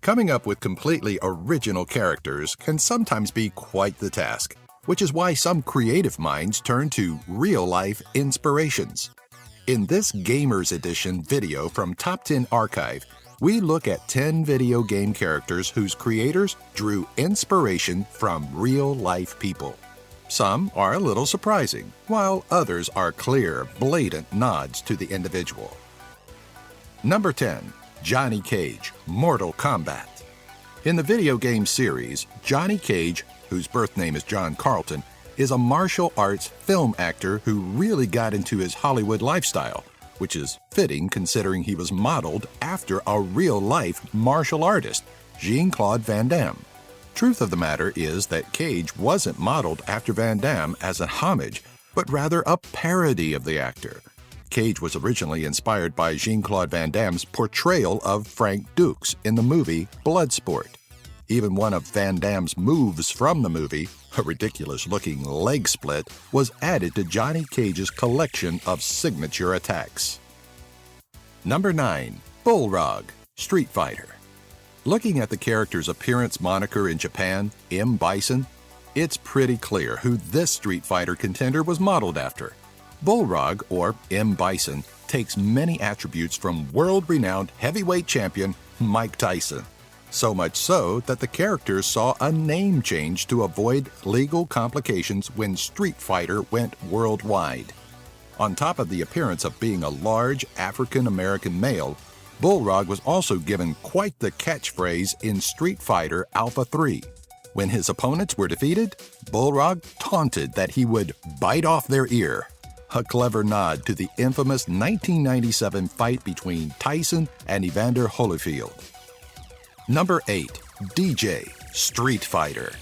Coming up with completely original characters can sometimes be quite the task, which is why some creative minds turn to real-life inspirations. In this Gamers Edition video from Top 10 Archive, we look at 10 video game characters whose creators drew inspiration from real-life people. Some are a little surprising, while others are clear, blatant nods to the individual. Number 10. Johnny Cage, Mortal Kombat. In the video game series, Johnny Cage, whose birth name is John Carlton, is a martial arts film actor who really got into his Hollywood lifestyle, which is fitting considering he was modeled after a real-life martial artist, Jean-Claude Van Damme. Truth of the matter is that Cage wasn't modeled after Van Damme as a homage, but rather a parody of the actor. Cage was originally inspired by Jean-Claude Van Damme's portrayal of Frank Dukes in the movie Bloodsport. Even one of Van Damme's moves from the movie, a ridiculous-looking leg split, was added to Johnny Cage's collection of signature attacks. Number 9. Balrog, Street Fighter. Looking at the character's appearance moniker in Japan, M. Bison, it's pretty clear who this Street Fighter contender was modeled after. Balrog, or M. Bison, takes many attributes from world-renowned heavyweight champion Mike Tyson. So much so that the character saw a name change to avoid legal complications when Street Fighter went worldwide. On top of the appearance of being a large African-American male, Balrog was also given quite the catchphrase in Street Fighter Alpha 3. When his opponents were defeated, Balrog taunted that he would bite off their ear, a clever nod to the infamous 1997 fight between Tyson and Evander Holyfield. Number 8. Dee Jay, Street Fighter.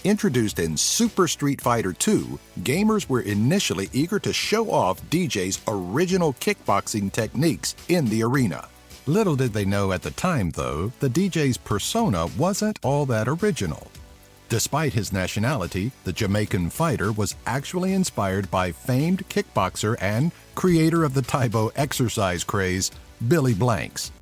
Introduced in Super Street Fighter II, gamers were initially eager to show off Dee Jay's original kickboxing techniques in the arena. Little did they know at the time, though, that Dee Jay's persona wasn't all that original. Despite his nationality, the Jamaican fighter was actually inspired by famed kickboxer and creator of the Taibo exercise craze, Billy Blanks.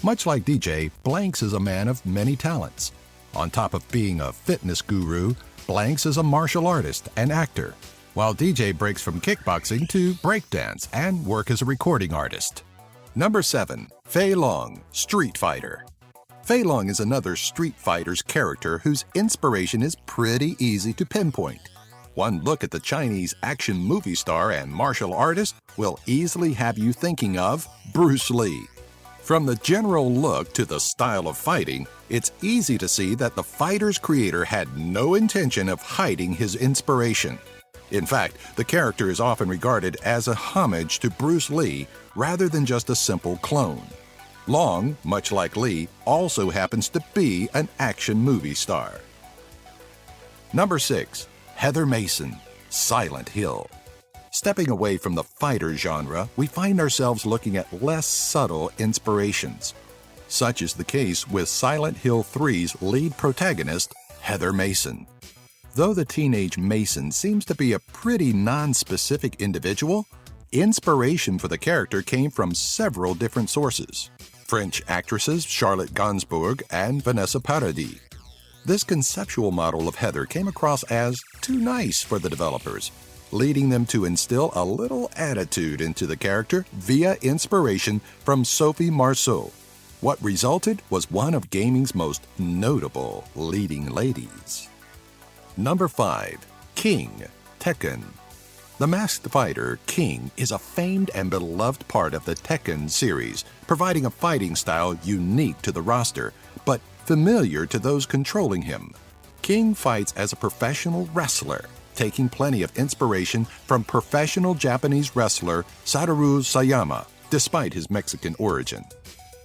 Much like Dee Jay, Blanks is a man of many talents. On top of being a fitness guru, Blanks is a martial artist and actor, while Dee Jay breaks from kickboxing to breakdance and work as a recording artist. Number 7. Fei Long, Street Fighter. Fei Long is another Street Fighter's character whose inspiration is pretty easy to pinpoint. One look at the Chinese action movie star and martial artist will easily have you thinking of Bruce Lee. From the general look to the style of fighting, it's easy to see that the fighter's creator had no intention of hiding his inspiration. In fact, the character is often regarded as a homage to Bruce Lee rather than just a simple clone. Long, much like Lee, also happens to be an action movie star. Number 6. Heather Mason, Silent Hill. Stepping away from the fighter genre, we find ourselves looking at less subtle inspirations. Such is the case with Silent Hill 3's lead protagonist, Heather Mason. Though the teenage Mason seems to be a pretty non-specific individual, inspiration for the character came from several different sources. French actresses Charlotte Gainsbourg and Vanessa Paradis. This conceptual model of Heather came across as too nice for the developers, leading them to instill a little attitude into the character via inspiration from Sophie Marceau. What resulted was one of gaming's most notable leading ladies. Number 5. King, Tekken. The masked fighter, King, is a famed and beloved part of the Tekken series, providing a fighting style unique to the roster, but familiar to those controlling him. King fights as a professional wrestler, taking plenty of inspiration from professional Japanese wrestler Satoru Sayama, despite his Mexican origin.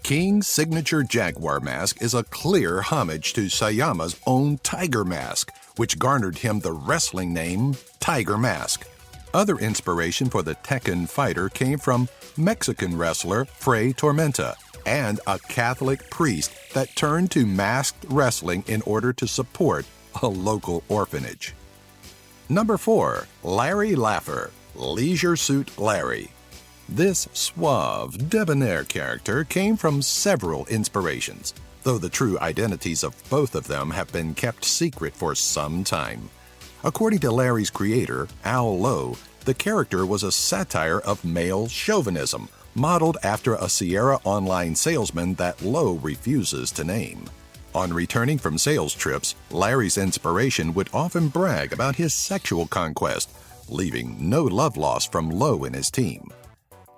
King's signature jaguar mask is a clear homage to Sayama's own tiger mask, which garnered him the wrestling name Tiger Mask. Other inspiration for the Tekken fighter came from Mexican wrestler Fray Tormenta and a Catholic priest that turned to masked wrestling in order to support a local orphanage. Number 4. Larry Laffer, Leisure Suit Larry. This suave, debonair character came from several inspirations. though the true identities of both of them have been kept secret for some time. According to Larry's creator, Al Lowe, the character was a satire of male chauvinism, modeled after a Sierra Online salesman that Lowe refuses to name. On returning from sales trips, Larry's inspiration would often brag about his sexual conquest, leaving no love lost from Lowe and his team.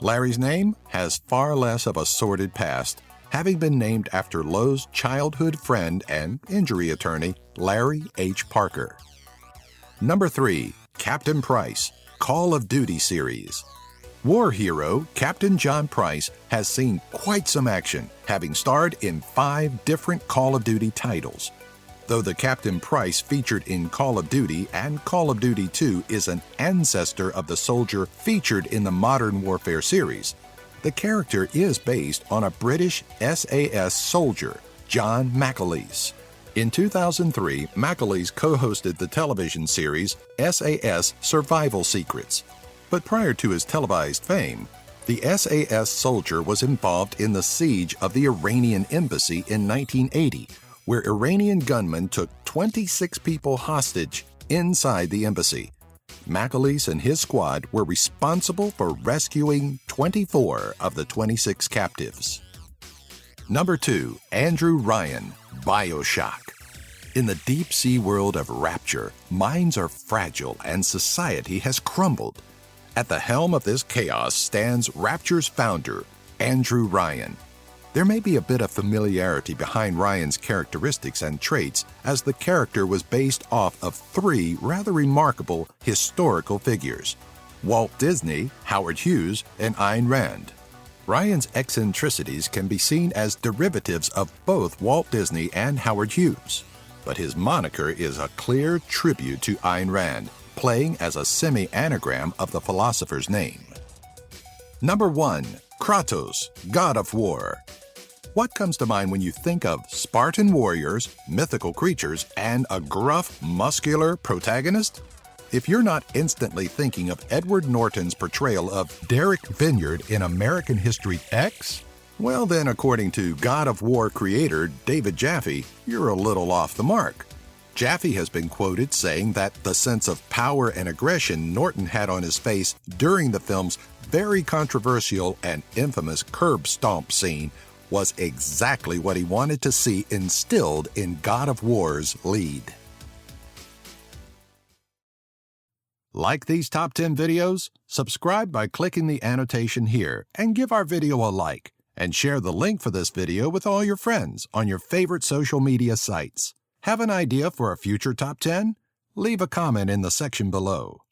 Larry's name has far less of a sordid past, having been named after Lowe's childhood friend and injury attorney, Larry H. Parker. Number 3. Captain Price, Call of Duty series. War hero Captain John Price has seen quite some action, having starred in 5 different Call of Duty titles. Though the Captain Price featured in Call of Duty and Call of Duty 2 is an ancestor of the soldier featured in the Modern Warfare series, the character is based on a British SAS soldier, John MacLeod. In 2003, MacLeod co-hosted the television series SAS Survival Secrets. But prior to his televised fame, the SAS soldier was involved in the siege of the Iranian embassy in 1980, where Iranian gunmen took 26 people hostage inside the embassy. MacLeod and his squad were responsible for rescuing 24 of the 26 captives. Number 2. Andrew Ryan, BioShock. In the deep-sea world of Rapture, minds are fragile and society has crumbled. At the helm of this chaos stands Rapture's founder, Andrew Ryan. There may be a bit of familiarity behind Ryan's characteristics and traits, as the character was based off of 3 rather remarkable historical figures: Walt Disney, Howard Hughes, and Ayn Rand. Ryan's eccentricities can be seen as derivatives of both Walt Disney and Howard Hughes, but his moniker is a clear tribute to Ayn Rand, playing as a semi-anagram of the philosopher's name. Number 1. Kratos, God of War. What comes to mind when you think of Spartan warriors, mythical creatures, and a gruff, muscular protagonist? If you're not instantly thinking of Edward Norton's portrayal of Derek Vineyard in American History X, well then, according to God of War creator David Jaffe, you're a little off the mark. Jaffe has been quoted saying that the sense of power and aggression Norton had on his face during the film's very controversial and infamous curb stomp scene was exactly what he wanted to see instilled in God of War's lead. Like these top 10 videos? Subscribe by clicking the annotation here and give our video a like, and share the link for this video with all your friends on your favorite social media sites. Have an idea for a future top 10? Leave a comment in the section below.